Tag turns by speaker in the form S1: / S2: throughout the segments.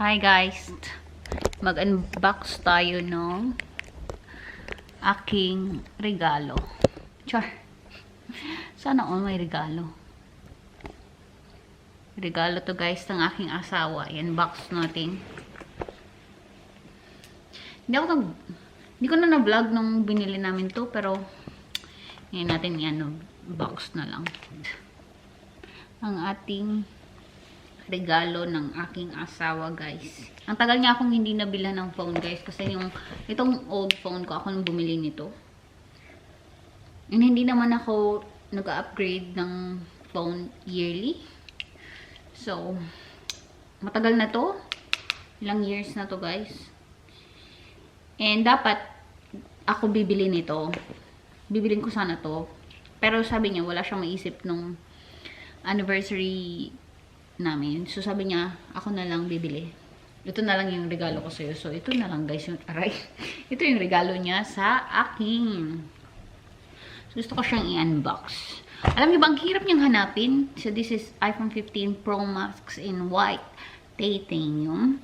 S1: Hi guys, mag-unbox tayo ng aking regalo. Char, sana all may regalo. Regalo to guys ng aking asawa. I-unbox natin. Hindi ko na na-vlog nung binili namin to, pero ngayon natin i-unbox na lang. Ang ating regalo ng aking asawa guys. Ang tagal niya akong hindi nabilhan ng phone guys kasi itong old phone ko ako nang bumili nito. And hindi naman ako nag-upgrade ng phone yearly. So matagal na to. Ilang years na to guys. And dapat ako bibili nito. Bibilin ko sana to. Pero sabi niya wala siyang maisip nung anniversary namin. So, sabi niya, ako na lang bibili. Ito na lang yung regalo ko sa'yo. So, ito na lang guys yung aray. Ito yung regalo niya sa akin. So, gusto ko siyang i-unbox. Alam niyo ba, ang hirap niyang hanapin. So, this is iPhone 15 Pro Max in white titanium.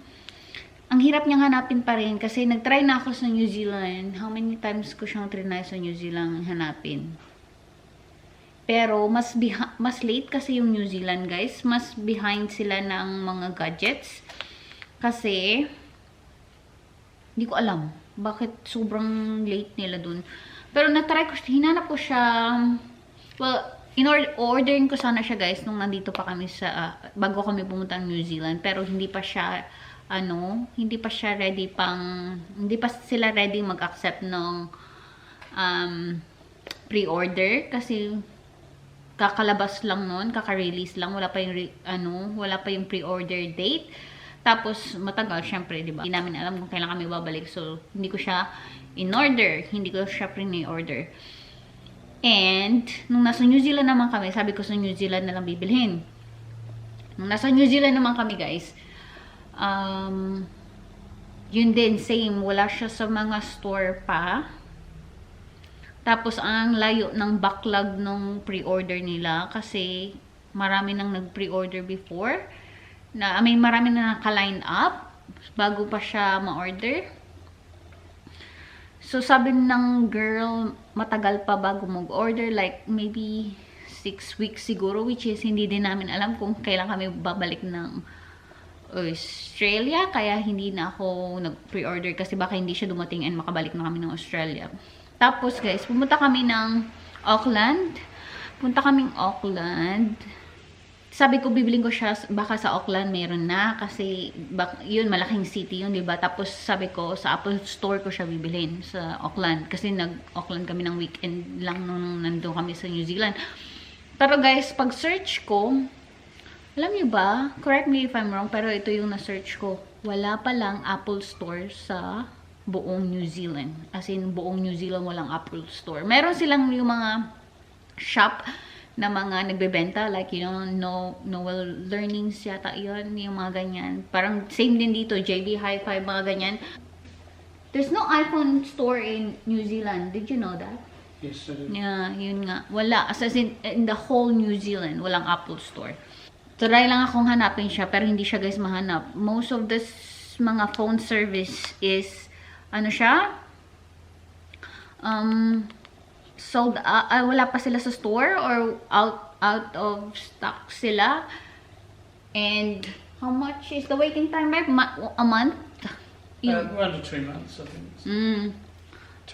S1: Ang hirap niyang hanapin pa rin kasi nag-try na ako sa New Zealand. How many times ko siyang trinay sa New Zealand hanapin? Pero, mas late kasi yung New Zealand, guys. Mas behind sila ng mga gadgets. Kasi, hindi ko alam. Bakit sobrang late nila dun. Pero, na-try ko, hinanap ko siya. Well, orderin ko sana siya, guys, nung nandito pa kami bago kami pumunta ng New Zealand. Pero, hindi pa siya, hindi pa sila ready mag-accept ng pre-order. Kasi, kakalabas lang nun, kaka-release lang, wala pa yung pre-order date. Tapos matagal syempre, 'di ba? Hindi namin alam kung kailan kami babalik. So, hindi ko siya in-order, hindi ko siya pre-order. And nung nasa New Zealand naman kami, sabi ko sa New Zealand na lang bibilhin. Nung nasa New Zealand naman kami, guys, yun din, same, wala siya sa mga store pa. Tapos, ang layo ng backlog ng pre-order nila kasi marami nang nag-pre-order before. Marami na naka-line up bago pa siya ma-order. So, sabi ng girl, matagal pa bago mag-order. Like, maybe 6 weeks siguro, which is hindi din namin alam kung kailan kami babalik ng Australia. Kaya, hindi na ako nag-pre-order kasi baka hindi siya dumating and makabalik na kami ng Australia. Tapos guys, pumunta kami ng Auckland. Sabi ko, bibiling ko siya, baka sa Auckland meron na. Kasi, yun, malaking city yun, diba? Tapos, sabi ko, sa Apple Store ko siya bibilhin sa Auckland. Kasi, nag-Auckland kami ng weekend lang nung nandun kami sa New Zealand. Pero guys, pag-search ko, alam niyo ba, correct me if I'm wrong, pero ito yung na-search ko. Wala palang Apple Store sa buong New Zealand. As in, buong New Zealand walang Apple Store. Meron silang yung mga shop na mga nagbebenta. Like, Noel Learnings yata yun. Yung mga ganyan. Parang same din dito. JB Hi-Fi, mga ganyan. There's no iPhone store in New Zealand. Did you know that?
S2: Yes, I did.
S1: Yeah, yun nga. Wala. As in the whole New Zealand, walang Apple Store. Try lang akong hanapin siya, pero hindi siya guys mahanap. Most of this mga phone service is sold out, wala pa sila sa store or out of stock sila. And how much is the waiting time, babe? A month?
S2: 1 to 2 months, I think.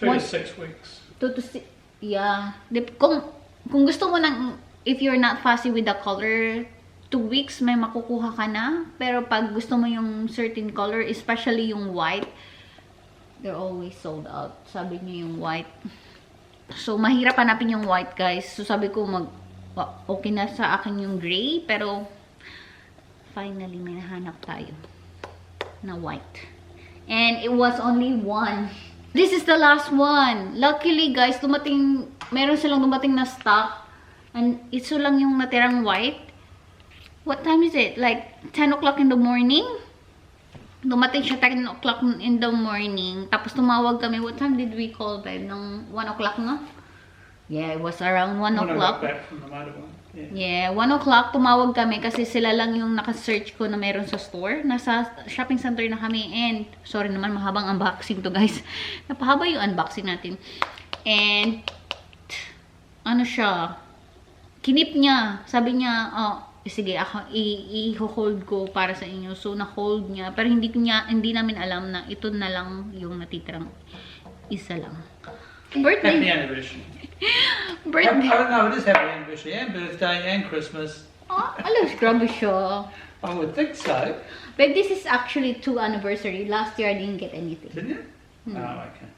S2: 2 to 6 weeks.
S1: 2 to 6, yeah. Kung gusto mo if you're not fussy with the color, 2 weeks may makukuha ka na. Pero pag gusto mo yung certain color, especially yung white, they're always sold out. Sabi niya yung white. So, mahirap hanapin yung white, guys. So, sabi ko, okay na sa akin yung gray. Pero, finally, may nahanap tayo na white. And it was only one. This is the last one. Luckily, guys, meron silang dumating na stock. And ito lang yung natirang white. What time is it? Like, 10 o'clock in the morning? Dumating siya 10 o'clock in the morning. Tapos tumawag kami. What time did we call, babe? Nung 1 o'clock na? Yeah, it was around 1 o'clock.
S2: When I got back from the motorbike.
S1: Yeah, 1 o'clock tumawag kami kasi sila lang yung naka-search ko na meron sa store. Nasa shopping center na kami and sorry naman mahabang unboxing to guys. Napahaba yung unboxing natin. And ano siya, kinip niya. Sabi niya, oh, sige, ako i-hold ko para sa inyo. So na-hold niya, pero hindi namin alam na ito na lang yung natitirang isa lang.
S2: Happy
S1: Birthday.
S2: anniversary.
S1: Birthday.
S2: I don't know, it is happy anniversary and birthday and Christmas.
S1: Oh, alas, grabe siya.
S2: I would think so.
S1: But this is actually 2 anniversary. Last year I didn't get anything.
S2: Didn't you? Oh, okay.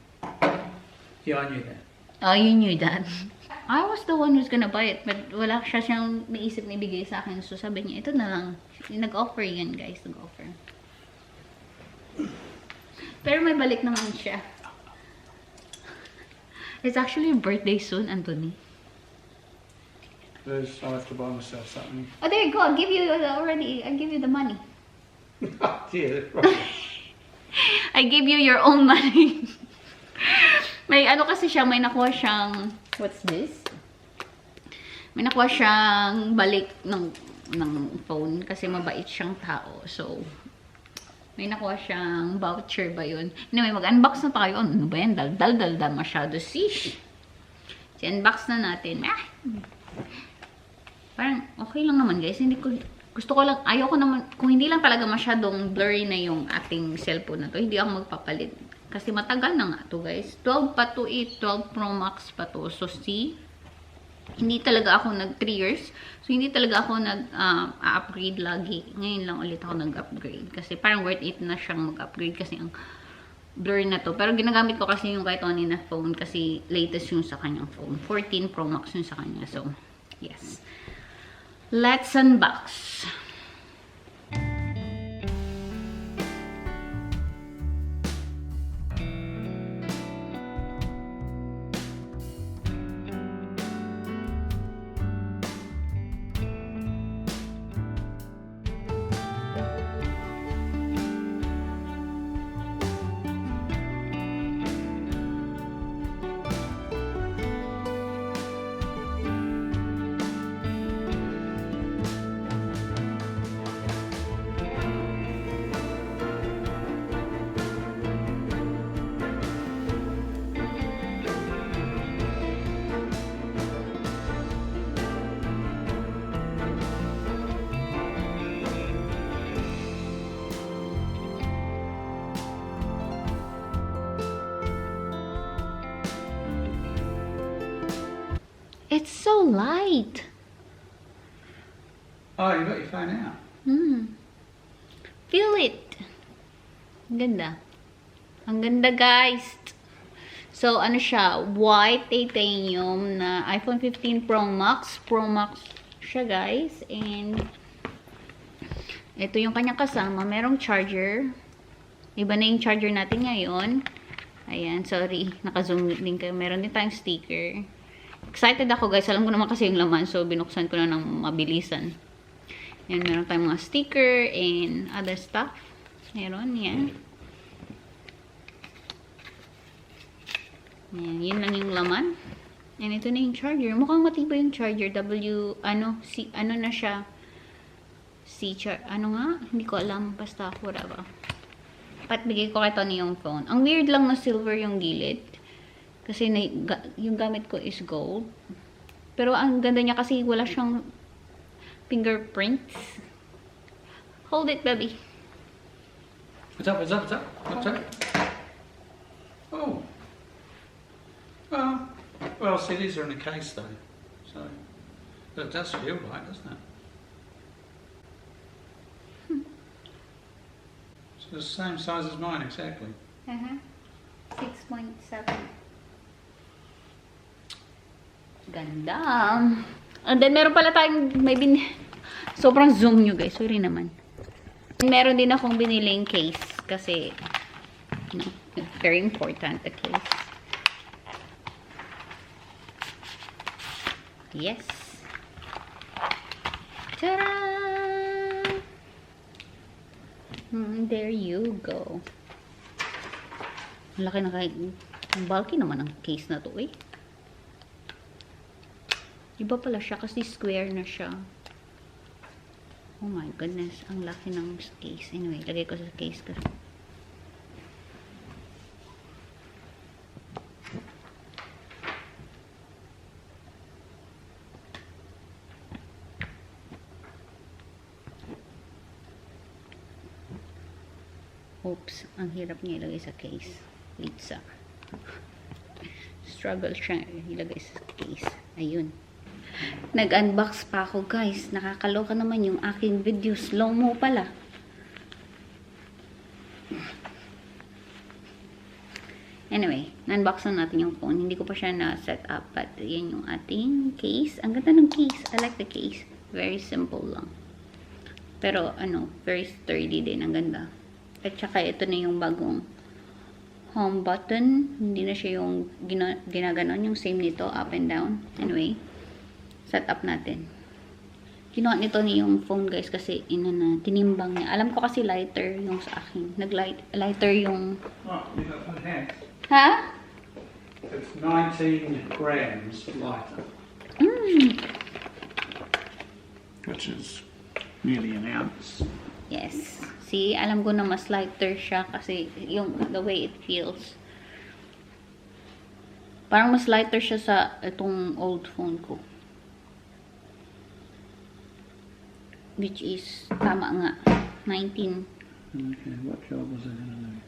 S2: Yeah, I knew that.
S1: Oh, you knew that. I was the one who's gonna buy it, but wala siyang naisip na ibigay sa akin. So sabi niya, ito na lang. Nag-offer yan, guys. Nag-offer. Pero may balik naman siya. It's actually your birthday soon, Anthony.
S2: I'll have to buy myself something.
S1: Oh, there you go. I'll give you already. I give you the money.
S2: Yeah, right.
S1: I give you your own money. May ano kasi siya, may nakuha siyang, what's this? May nakuha siyang balik ng phone kasi mabait siyang tao. So, may nakuha siyang voucher ba yun? Anyway, mag-unbox na tayo. Ano ba yan? Dal masyado. Sish! Si-unbox na natin. Ah! Parang okay lang naman guys. Hindi ko, gusto ko lang, ayoko naman, kung hindi lang talaga masyadong blurry na yung ating cellphone na to, hindi ako magpapalit. Kasi matagal na nga to guys. 12 pa to 12 Pro Max pa to. So see, hindi talaga ako nag 3 years. So hindi talaga ako nag-upgrade lagi. Ngayon lang ulit ako nag-upgrade. Kasi parang worth it na siyang mag-upgrade kasi ang blurry na to. Pero ginagamit ko kasi yung kay Tony na phone kasi latest yung sa kanyang phone. 14 Pro Max yung sa kanya. So, yes. Let's unbox. It's so light.
S2: Oh, you got your phone out.
S1: Feel it. Ang ganda. Ang ganda, guys. So, ano siya? White titanium na iPhone 15 Pro Max. Pro Max siya, guys. And, ito yung kanyang kasama. Merong charger. Iba na yung charger natin ngayon. Ayan, sorry. Naka-zoom din kayo. Meron din tayong sticker. Excited ako, guys. Alam ko naman kasi yung laman. So, binuksan ko na ng mabilisan. Yan, meron tayong mga sticker and other stuff. Meron, yan. Yan, yun lang yung laman. And ito na yung charger. Mukhang matibay yung charger. Ano na siya? Ano nga? Hindi ko alam. Basta, whatever. Pat, bigay ko kay Tony yung phone. Ang weird lang na silver yung gilid. Kasi yung gamit ko is gold. Pero ang ganda niya kasi wala siyang fingerprints. Hold it, baby.
S2: What's up? What's up? What's up? What's up? Oh. Well, see, these are in a case though. So, but it does feel right, doesn't it? It's the same size as mine, exactly.
S1: 6.7. Ganda. And then, meron pala tayong sobrang zoom nyo, guys. Sorry naman. Meron din akong biniling case. Kasi, very important, the case. Yes. Ta-da! There you go. Laki na bulky naman ang case na to, eh. Iba pala siya kasi square na siya. Oh my goodness, ang laki ng case. Anyway, lagay ko sa case ko. Oops, ang hirap niya ilagay sa case. Pizza. Struggle siya ilagay sa case. Ayun. Nag-unbox pa ako, guys. Nakakaloka naman yung aking video. Slow-mo pala. Anyway, na-unbox na natin yung phone. Hindi ko pa siya na-set up. But, yan yung ating case. Ang ganda ng case. I like the case. Very simple lang. Pero, very sturdy din. Ang ganda. At saka, ito na yung bagong home button. Hindi na siya yung ginaganon. Yung same nito, up and down. Anyway, set up natin. Kinuha nito ni yung phone, guys, kasi tinimbang niya. Alam ko kasi lighter yung sa akin. Lighter yung...
S2: Oh, you got the head.
S1: Ha?
S2: It's 19 grams lighter. Which is nearly an ounce.
S1: Yes. See, alam ko na mas lighter siya kasi the way it feels. Parang mas lighter siya sa itong old phone ko. Which is, tama nga, 19.
S2: Okay, what job was it going to do?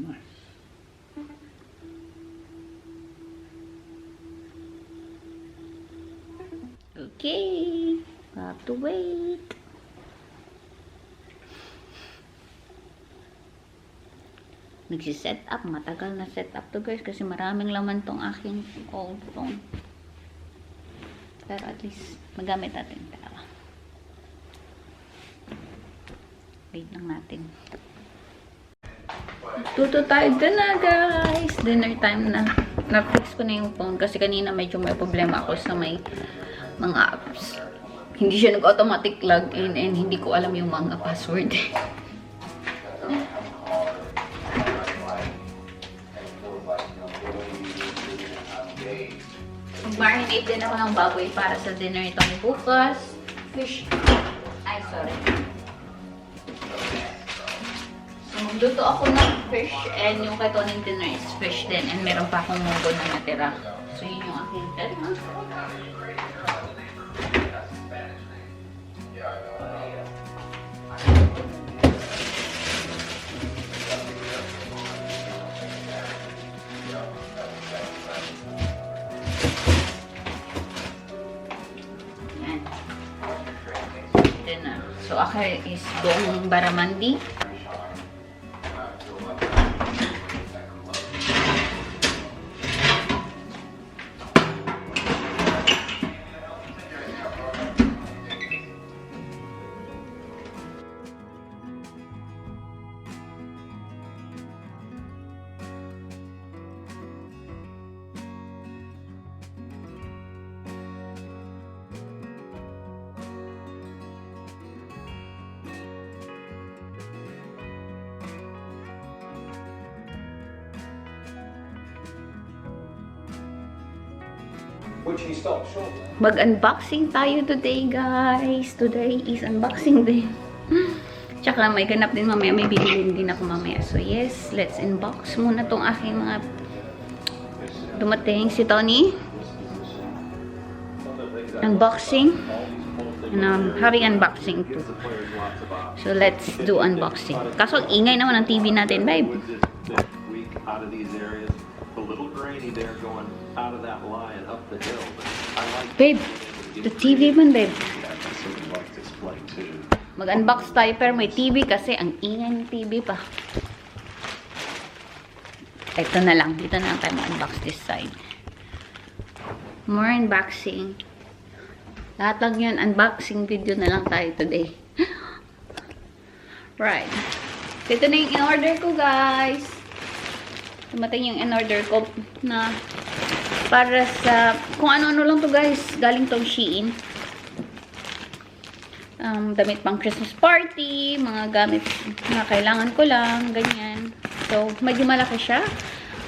S2: Nice.
S1: Okay, have to wait. Nagsiset up, matagal na set up to, guys, kasi maraming laman tong aking old phone. Pero at least magamit natin. Pero wait lang natin. Tuto tayo dun na, guys. Dinner time na. Na-fix ko na yung phone kasi kanina medyo may problema ako sa may mga apps. Hindi siya nag-automatic login and hindi ko alam yung mga password. Mag-marinate din ako ng baboy para sa dinner itong bukas. Fish. Ay, sorry. So, magluto ako ng fish and yung kay Tony dinner is fish din. And meron pa akong munggo na natira. So, yun yung aking dinner. So, ako is buong baramandi.
S3: Which he stopped short.
S1: Mag-unboxing tayo today, guys. Today is unboxing day. Tsaka may ganap din mamaya. May bilhin din ako mamaya. So, yes. Let's unbox muna tong aking mga dumating. Si Tony. Unboxing. And I'm having unboxing too. So, let's do unboxing. Kaso, ingay naman ang TV natin, babe.
S3: Out of these areas, a little grainy there going out of that line up the hill. I like
S1: Babe, the TV man, babe.
S3: something like display too.
S1: Mag-unbox tayo pero may TV kasi ang ingay ng TV pa. Ito na lang. Dito na lang tayo mag-unbox this side. More unboxing. Lahat lang yun. Unboxing video na lang tayo today. Right. Ito na yung in-order ko, guys. Dumating yung in-order ko na para sa kung ano-ano lang to, guys. Galing tong Shein. Damit pang Christmas party, mga gamit na kailangan ko lang, ganyan. So, So, medyo malaki siya.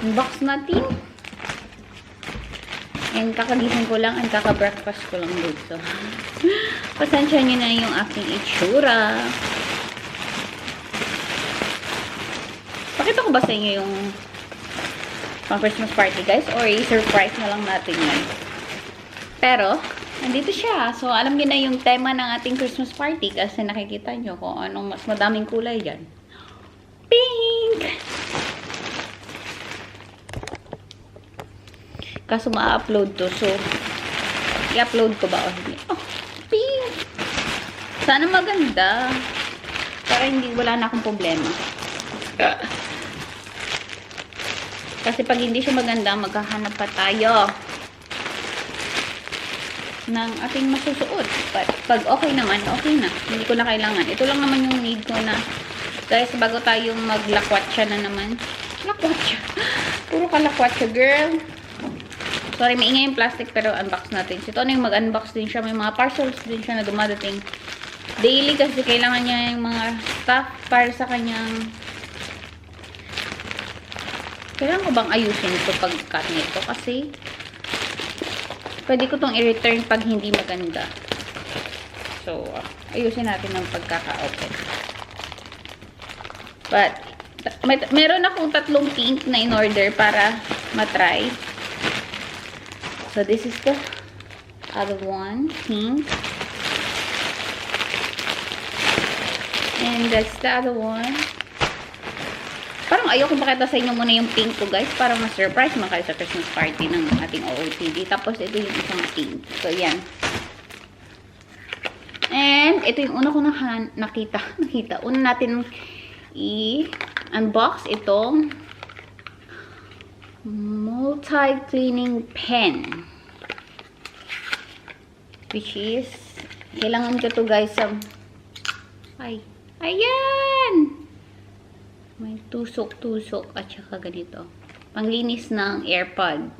S1: Unbox natin. And kakagising ko lang and kaka-breakfast ko lang doon. So, pasensya nyo na yung aking itsura. Pakita ko ba sa inyo yung pang Christmas party, guys? Or i-surprise na lang natin yan? Pero, nandito siya. So, alam niyo na yung tema ng ating Christmas party kasi nakikita nyo kung anong mas madaming kulay dyan. Pink! Kaso ma-upload to. So, i-upload ko ba o hindi? Oh, pink! Sana maganda. Para hindi, wala na akong problema. Kasi pag hindi siya maganda, maghahanap pa tayo ng ating masusuot. But pag okay naman, okay na. Hindi ko na kailangan. Ito lang naman yung need ko na. Guys, bago tayong maglakwatsa na naman. Lakwatsa. Puro ka lakwatsa, girl. Sorry, maingay yung plastic pero unbox natin. Si Tony mag-unbox din siya. May mga parcels din siya na dumadating daily kasi kailangan niya yung mga stuff para sa kanyang. Kailangan ko bang ayusin ito pag-cut nito? Kasi pwede ko itong i-return pag hindi maganda. So, ayusin natin ng pagkaka-open. But, meron akong 3 pink na in-order para matry. So, this is the other one, pink. And that's the other one. Parang ayoko pakita sa inyo muna yung pink ko, guys. Para ma-surprise mo kayo sa Christmas party ng ating OOTD. Tapos, ito yung isang pink. So, yan. And, ito yung una ko nakita. Una natin i-unbox itong multi-cleaning pen. Which is, kailangan ko to, guys, ay, ayan! May tusok-tusok at saka ganito. Panglinis ng AirPods.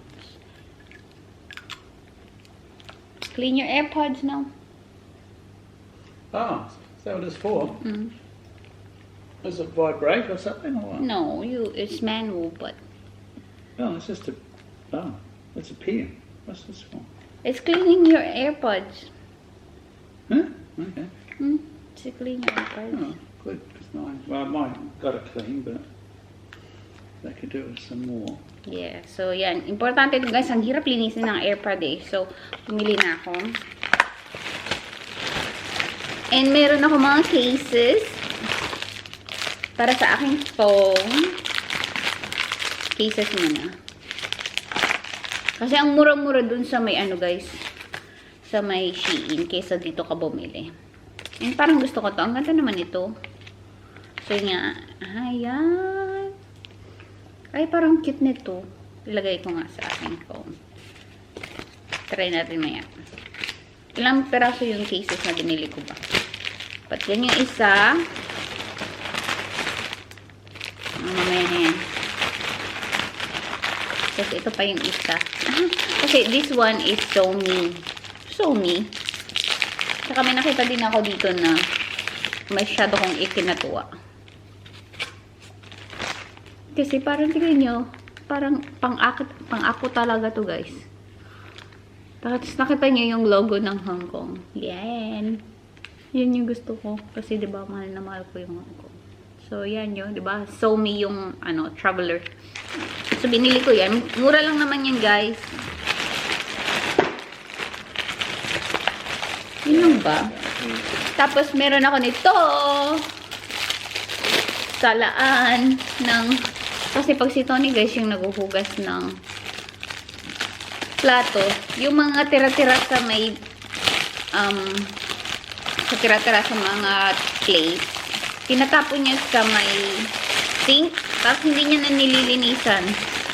S1: Clean your AirPods now.
S2: Ah, is that what it's for?
S1: Mm.
S2: Does it vibrate or something or what?
S1: No, it's manual, but
S2: Oh, it's just a, oh, it's a pen. What's this for?
S1: it's cleaning your AirPods.
S2: Huh? Okay.
S1: It's to clean your AirPods.
S2: Oh, good. Mine got it clean, but they could do it some more.
S1: Yeah, so yan. Importante ito, guys. Ang hirap linisin ng AirPod eh. So, pumili na ako. And meron ako mga cases para sa aking phone. Cases muna. Kasi ang mura-mura dun sa may ano, guys. Sa may Shein. Kesa dito ka bumili. And parang gusto ko to. Ang ganda naman ito. So, nga. Ayan. Ay, parang cute nito. Ilagay ko nga sa aking phone. Try natin maya. Ilang peraso yung cases na binili ko ba? But yan yung isa. Mamaya na yan. Tapos ito pa yung isa. Okay, this one is Xiaomi. Xiaomi. Saka may nakita din ako dito na masyado kong ikinatuwa. Kasi parang tingnan nyo, parang pang-ako talaga to, guys. Tapos nakita nyo yung logo ng Hong Kong. Yan. Yan yung gusto ko. Kasi diba, mahal na mahal ko yung Hong Kong. So, yan yun, diba? Xiaomi yung, traveler. So, binili ko yan. Mura lang naman yan, guys. Yun lang ba? Tapos, meron ako nito. Salaan ng. Kasi pag si Tony, guys, yung naguhugas ng plato, yung mga tira-tira sa may sa mga plate, tinatapon niya sa may sink, tapos hindi niya na nililinisan.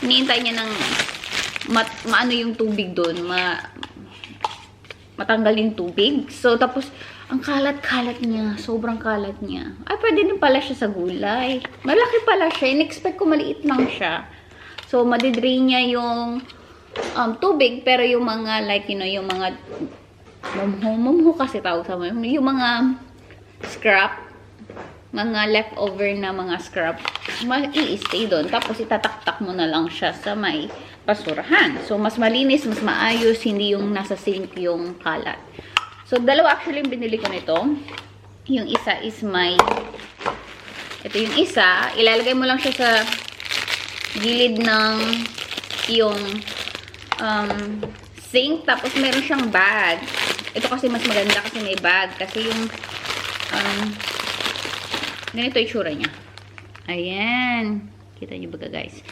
S1: Hinihintay niya ng maano yung tubig doon, matanggal yung tubig. So, tapos, ang kalat-kalat niya. Sobrang kalat niya. Ay, pwede din pala siya sa gulay. Malaki pala siya. In-expect ko maliit lang siya. So, madidrain niya yung tubig. Pero yung mga, like, yung mga mumho kasi tawag sa mga, yung mga scrap mga leftover na mga scrap, i-stay doon. Tapos itataktak mo na lang siya sa may basurahan. So, mas malinis, mas maayos, hindi yung nasa sink yung kalat. So, dalawa actually yung binili ko nito. Yung isa is may, ito yung isa, ilalagay mo lang siya sa gilid ng yung sink. Tapos, meron siyang bag. Ito kasi mas maganda kasi may bag. Kasi yung, ganito yung tsura niya. Ayan. Kita niyo ba guys?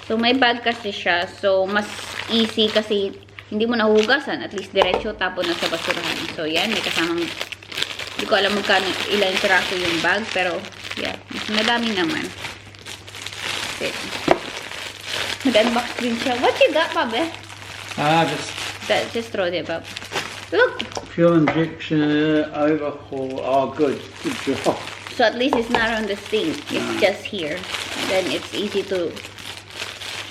S1: So, may bag kasi siya. So, mas easy kasi hindi mo nahuhugasan. At least, diretso tapon na sa basurahan. So, yan. May kasamang, hindi ko alam magkano ilang piraso yung bag. Pero, yeah. Mas madami naman. Okay. Mag-unbox din siya. What you got, Babe? Just throw it, Babe. Look!
S2: Fuel injection overhaul. Oh, good. Good job.
S1: So, at least it's not on the sink. It's just here. And then, it's easy to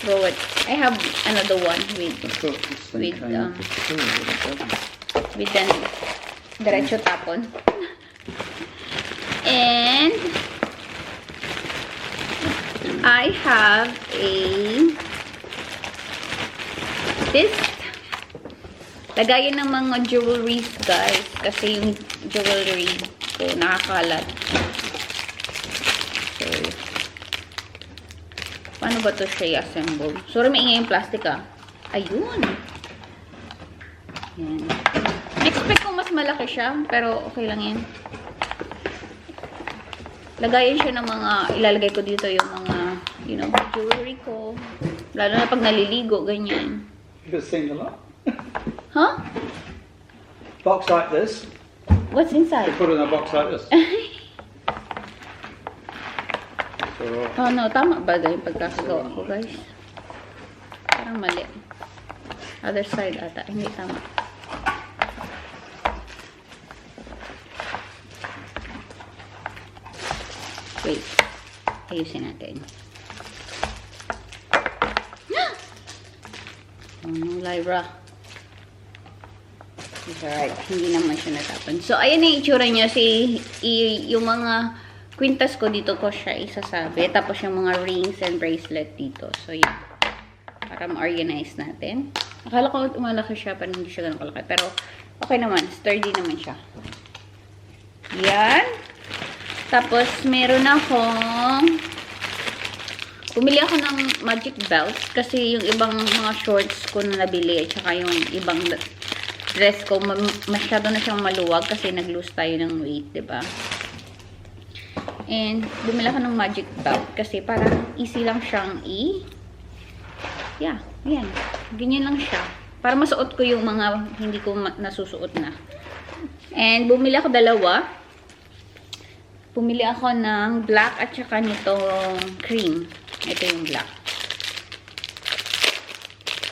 S1: throw it. I have another one with then diretso tapon. And I have this lagayan ng mga jewelries, guys, kasi yung jewelry ko nakakalat. So, paano ba to siya i-assemble? Sorry, maingay yung plastic Ayun. Yan. Expect ko mas malaki siya, pero okay lang yan. Lagayan siya ng mga, ilalagay ko dito yung mga, you know, jewelry ko. Lalo na pag naliligo, ganyan.
S2: You've seen a lot.
S1: Huh?
S2: Box like this.
S1: What's
S2: You
S1: inside?
S2: put it in a box like this. So,
S1: Oh no, tama ba yung pagkakagawa ko, guys? Parang mali. Other side ata. Hindi tama. Wait. Ayusin natin. Oh no, Lyra. It's alright. Hindi naman siya natapon. So, ayan yung itsura niya. Yung mga kwintas ko dito ko siya isasabi. Tapos yung mga rings and bracelet dito. So, yan. Para ma-organize natin. Akala ko malaki siya, pero hindi siya ganun kalaki. Pero, okay naman. Sturdy naman siya. Yan. Tapos, meron akong bumili ako ng magic belt. Kasi yung ibang mga shorts ko na nabili. At saka yung ibang dress ko, masyado na siyang maluwag. Kasi nag-lose tayo ng weight, diba? And, bumili ako ng magic belt. Kasi parang easy lang siyang yeah, yan. Ganyan lang siya. Para masuot ko yung mga hindi ko nasusuot na. And, bumili ako dalawa. Bumili ako ng black at saka nitong cream. Ito yung black.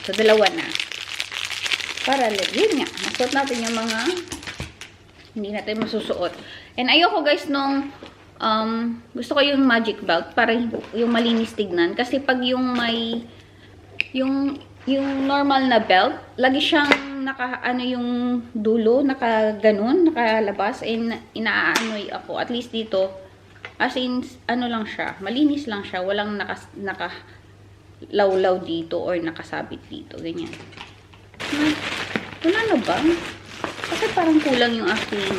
S1: So, dalawa na. Para, yun nga. Masuot natin yung mga hindi natin masusuot. And, ayoko guys nung gusto ko yung magic belt para yung malinis tignan. Kasi pag yung may yung normal na belt, lagi siyang yung dulo, ganun, nakalabas, and inaanoy ako. At least dito, as in, lang siya, malinis lang siya, walang nakalawlaw dito or nakasabit dito, ganyan. Wala na ba? Kasi parang kulang yung aking,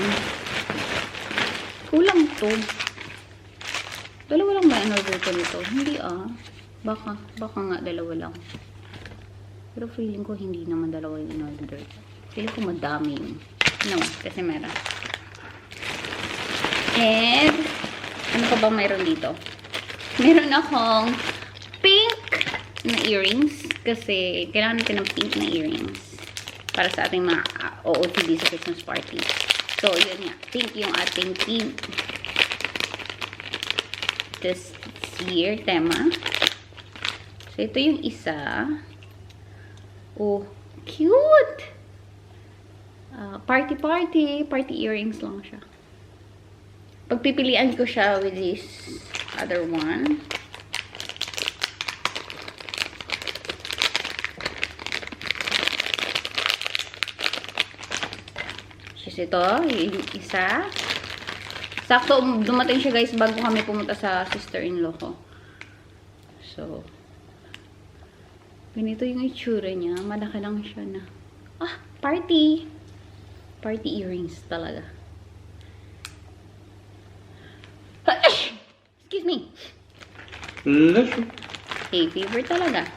S1: kulang to. Dalawa lang ba in-order ko nito? Hindi Baka nga dalawa lang. Pero feeling ko hindi naman dalawa yung in-order. Feeling ko madami yun. No, kasi meron. And, ano pa bang mayroon dito? Meron akong pink na earrings. Kasi, kailangan natin ng pink na earrings. Para sa ating mga OOTD sa Christmas party. So, yun nga. Pink yung ating theme. This year, tema. So, ito yung isa. Oh, cute! Party earrings lang siya. Pagpipilian ko siya with this other one. Just ito, yung isa. Sakto, dumating siya guys bago kami pumunta sa sister-in-law ko. So, ganito yung itsura niya. Malaki lang siya na. Ah, party! Party earrings talaga. Excuse me.
S2: Little.
S1: Hay fever talaga.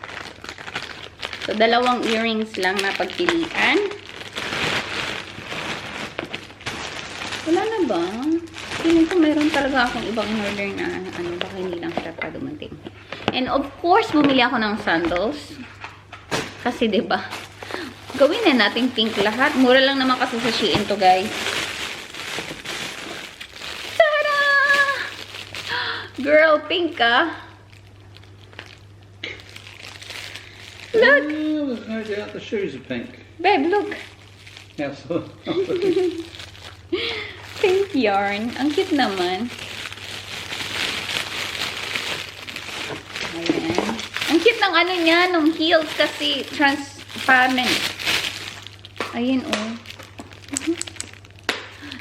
S1: So, dalawang earrings lang na pagpilian. Wala na ba? Feeling ko meron talaga akong ibang order na ano, baka hindi lang siya pa dumating. And of course, bumili ako ng sandals. Kasi 'di ba? Gawin na natin pink lahat. Mura lang naman kasi sa Shein to, guys. Tada! Girl, pink ah. Look!
S2: Oh, there's no doubt the shoes are pink.
S1: Babe, look.
S2: Yes.
S1: Pink yarn. Ang cute naman. Ayan. Ang cute ng ano niya, ng heels kasi transparent. Ayan, oh.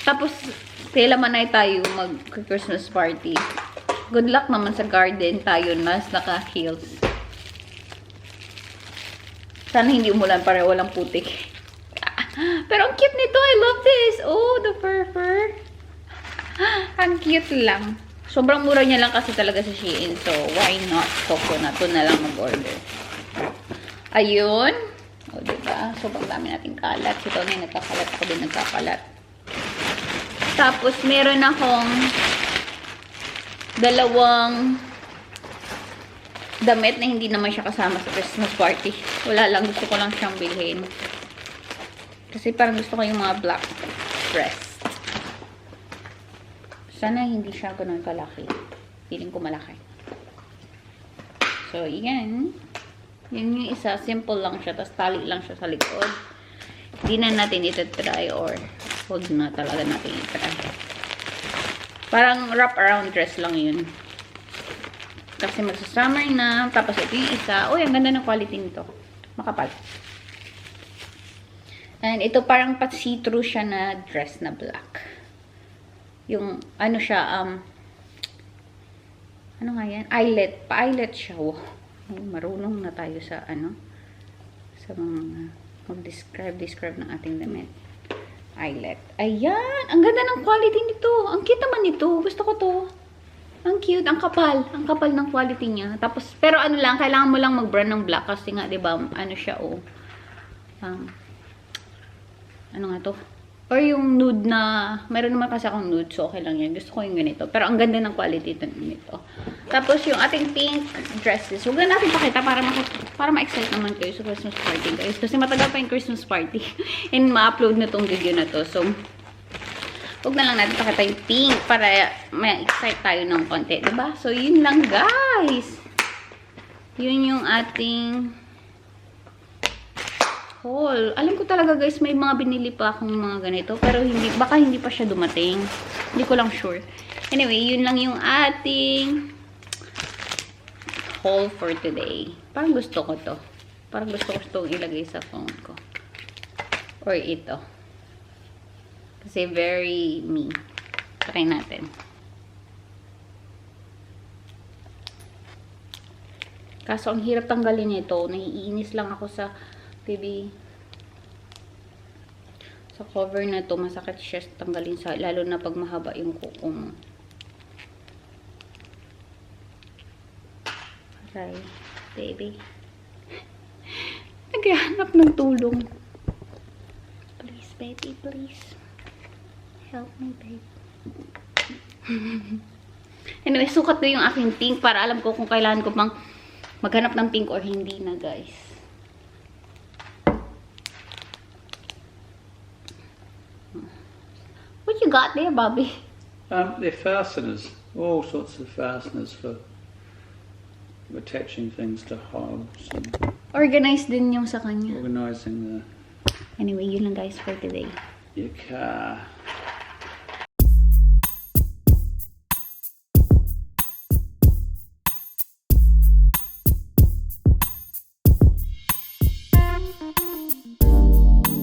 S1: Tapos, kailan man ay tayo mag-Christmas party. Good luck naman sa garden tayo nas naka-heels. Sana hindi umulan para walang putik. Pero ang cute nito. I love this. Oh, the fur. Ang cute lang. Sobrang mura niya lang kasi talaga sa Shein. So, why not? Coconut. Ito na lang mag-order. Ayun. O, diba? Sobrang dami nating kalat. Si Tony nagkakalat. Ako din nagkakalat. Tapos, meron akong dalawang damit na hindi naman siya kasama sa Christmas party. Wala lang. Gusto ko lang siyang bilhin. Kasi parang gusto ko yung mga black dress. Sana hindi siya ganun kalaki. Feeling ko malaki. So, yan. Yan yung isa. Simple lang siya. Tapos tali lang siya sa likod. Hindi na natin ito try or huwag na talaga natin i-try. Parang wrap around dress lang yun. Kasi magsa-summer na. Tapos ito yung isa. Uy, ang ganda ng quality nito. Makapal. And ito parang see-through siya na dress na black. Yung, ano siya, ano nga yan? Eyelet. Pa-eyelet siya. Wow. Marunong na tayo sa, sa mga, mag-describe ng ating damit. Eyelet. Ayan! Ang ganda ng quality nito. Ang cute naman nito. Gusto ko to. Ang cute. Ang kapal. Ang kapal ng quality niya. Tapos, pero ano lang, kailangan mo lang mag-brand ng black kasi nga, diba, ano siya, oh. Ano nga to? Or yung nude na, meron naman kasi akong nude, so okay lang yan. Gusto ko yung ganito. Pero ang ganda ng quality nito. Tapos yung ating pink dresses, huwag na natin pakita para ma-excite naman kayo sa Christmas party, guys. Kasi matagal pa yung Christmas party. And ma-upload na tong video na to. So, huwag na lang natin pakita yung pink para ma-excite tayo ng konti. Diba? So, yun lang, guys. Yun yung ating haul. Alam ko talaga guys, may mga binili pa akong mga ganito. Pero baka hindi pa siya dumating. Hindi ko lang sure. Anyway, yun lang yung ating haul for today. Parang gusto ko to. Parang gusto ko itong ilagay sa phone ko. Or ito. Kasi very me. Try natin. Kaso ang hirap tanggalin ito. Naiinis lang ako sa baby sa cover na to. Masakit siya tanggalin sa, lalo na pag mahaba yung kuko mo. Aray, baby. Naghahanap ng tulong. Please, baby, please. Help me, babe. Anyway, sukat ko yung aking pink para alam ko kung kailangan ko pang maghanap ng pink or hindi na, guys. What you got there, Bobby?
S2: They're fasteners. All sorts of fasteners for attaching things to hobs and
S1: Organized din yung sa kanya.
S2: organising
S1: Anyway, yun lang guys for today.
S2: your car.